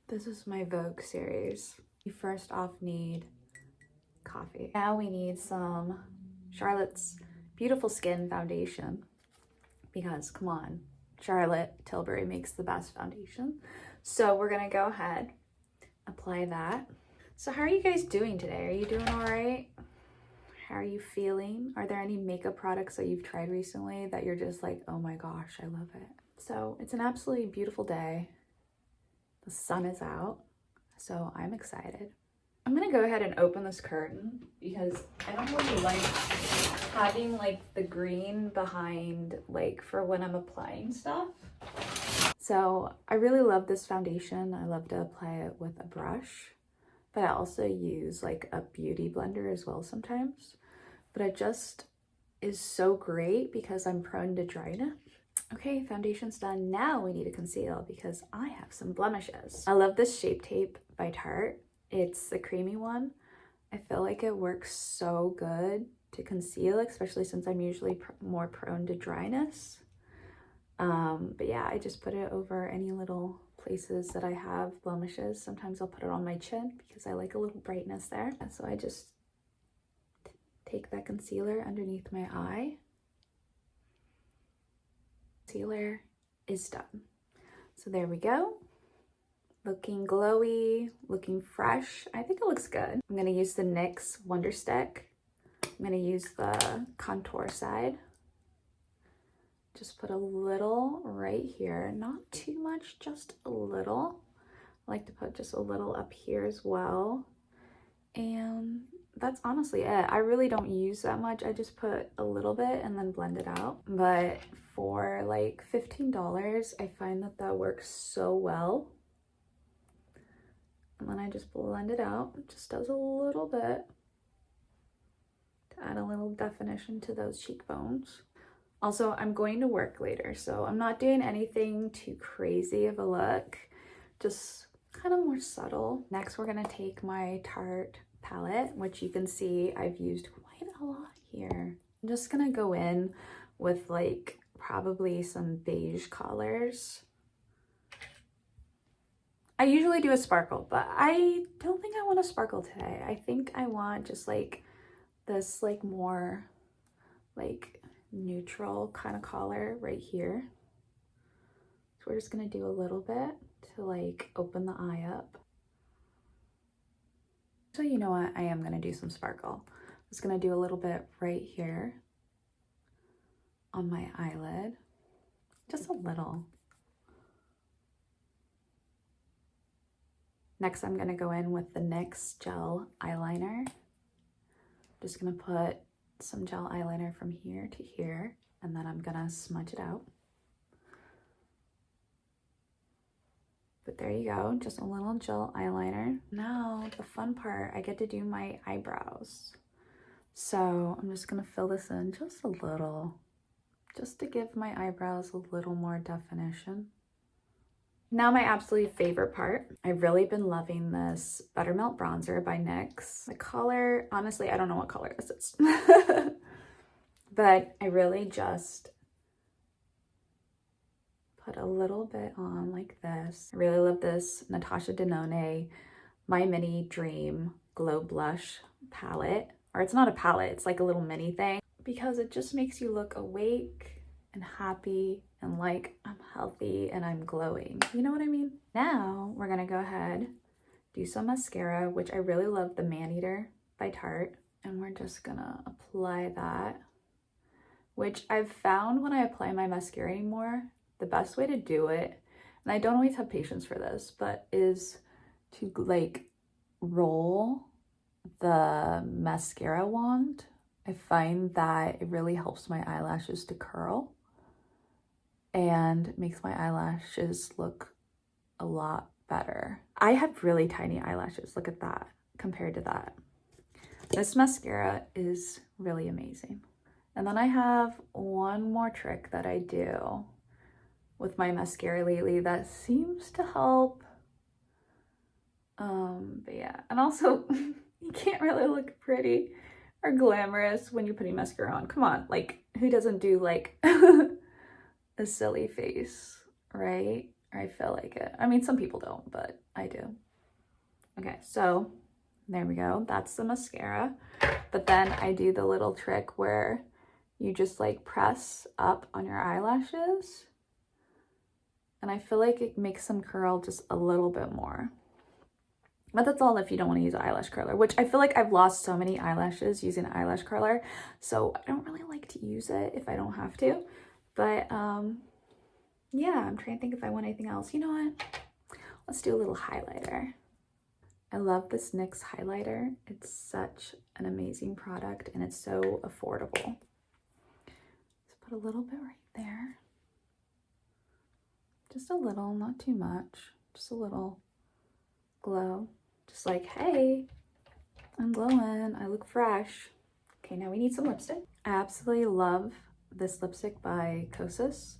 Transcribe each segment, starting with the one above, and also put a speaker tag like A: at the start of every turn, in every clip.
A: This is my Vogue series. You first off need coffee. Now we need some Charlotte's Beautiful Skin foundation, because come on, Charlotte Tilbury makes the best foundation. So we're gonna go ahead, apply that. So how are you guys doing today? Are you doing all right? How are you feeling? Are there any makeup products that you've tried recently that you're just like, oh my gosh, I love it? So it's an absolutely beautiful day. The sun is out, so I'm excited. I'm gonna go ahead and open this curtain because I don't really like having like the green behind, like for when I'm applying stuff. So I really love this foundation. I love to apply it with a brush, but I also use like a beauty blender as well sometimes. But it just is so great because I'm prone to dryness. Okay, foundation's done. Now we need to conceal because I have some blemishes. I love this Shape Tape by Tarte. It's the creamy one. I feel like it works so good to conceal, especially since I'm usually more prone to dryness. But yeah, I just put it over any little places that I have blemishes. Sometimes I'll put it on my chin because I like a little brightness there. And so I just take that concealer underneath my eye. Concealer is done. So there we go. Looking glowy, looking fresh. I think it looks good. I'm gonna use the NYX Wonder Stick. I'm gonna use the contour side. Just put a little right here, not too much, just a little. I like to put just a little up here as well. And that's honestly it. I really don't use that much. I just put a little bit and then blend it out. But for like $15, I find that that works so well. And then I just blend it out. It just does a little bit to add a little definition to those cheekbones. Also, I'm going to work later, so I'm not doing anything too crazy of a look, just kind of more subtle. Next, we're gonna take my Tarte palette, which you can see I've used quite a lot here. I'm just gonna go in with like probably some beige colors. I usually do a sparkle, but I don't think I want a sparkle today. I think I want just like this like more like neutral kind of color right here. So we're just gonna do a little bit to like open the eye up. So you know what, I am gonna do some sparkle. I'm just gonna do a little bit right here on my eyelid, just a little. Next, I'm gonna go in with the NYX gel eyeliner. Just gonna put some gel eyeliner from here to here, and then I'm gonna smudge it out. But there you go, just a little gel eyeliner. Now, the fun part, I get to do my eyebrows. So I'm just gonna fill this in just a little, just to give my eyebrows a little more definition. Now my absolute favorite part. I've really been loving this Buttermilk Bronzer by NYX. The color, honestly, I don't know what color this is. But I really just put a little bit on like this. I really love this Natasha Denona My Mini Dream Glow Blush palette. Or it's not a palette, it's like a little mini thing. Because it just makes you look awake and happy and like I'm healthy and I'm glowing. You know what I mean? Now we're gonna go ahead, do some mascara, which I really love the Maneater by Tarte. And we're just gonna apply that, which I've found when I apply my mascara anymore, the best way to do it, and I don't always have patience for this, but is to like roll the mascara wand. I find that it really helps my eyelashes to curl and makes my eyelashes look a lot better. I have really tiny eyelashes, look at that, compared to that. This mascara is really amazing. And then I have one more trick that I do with my mascara lately that seems to help. But yeah, and also you can't really look pretty or glamorous when you're putting mascara on. Come on, like who doesn't do like a silly face, right? Or I feel like it. I mean, some people don't, but I do. Okay, so there we go. That's the mascara. But then I do the little trick where you just like press up on your eyelashes. And I feel like it makes them curl just a little bit more. But that's all if you don't want to use an eyelash curler, which I feel like I've lost so many eyelashes using an eyelash curler. So I don't really like to use it if I don't have to. But yeah, I'm trying to think if I want anything else. You know what? Let's do a little highlighter. I love this NYX highlighter. It's such an amazing product and it's so affordable. Let's put a little bit right there. Just a little, not too much. Just a little glow. Just like, hey, I'm glowing. I look fresh. Okay, now we need some lipstick. I absolutely love this lipstick by Kosas.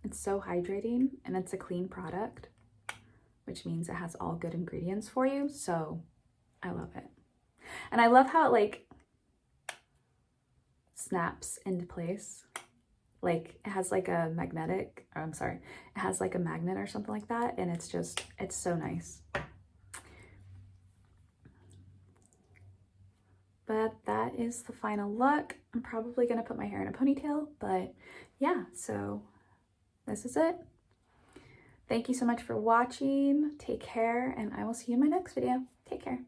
A: It's so hydrating and it's a clean product, which means it has all good ingredients for you. So I love it. And I love how it like snaps into place. Like it has like a magnetic, or I'm sorry, it has like a magnet or something like that. And it's just, it's so nice. But that is the final look. I'm probably gonna put my hair in a ponytail, but yeah, so this is it. Thank you so much for watching. Take care, and I will see you in my next video. Take care.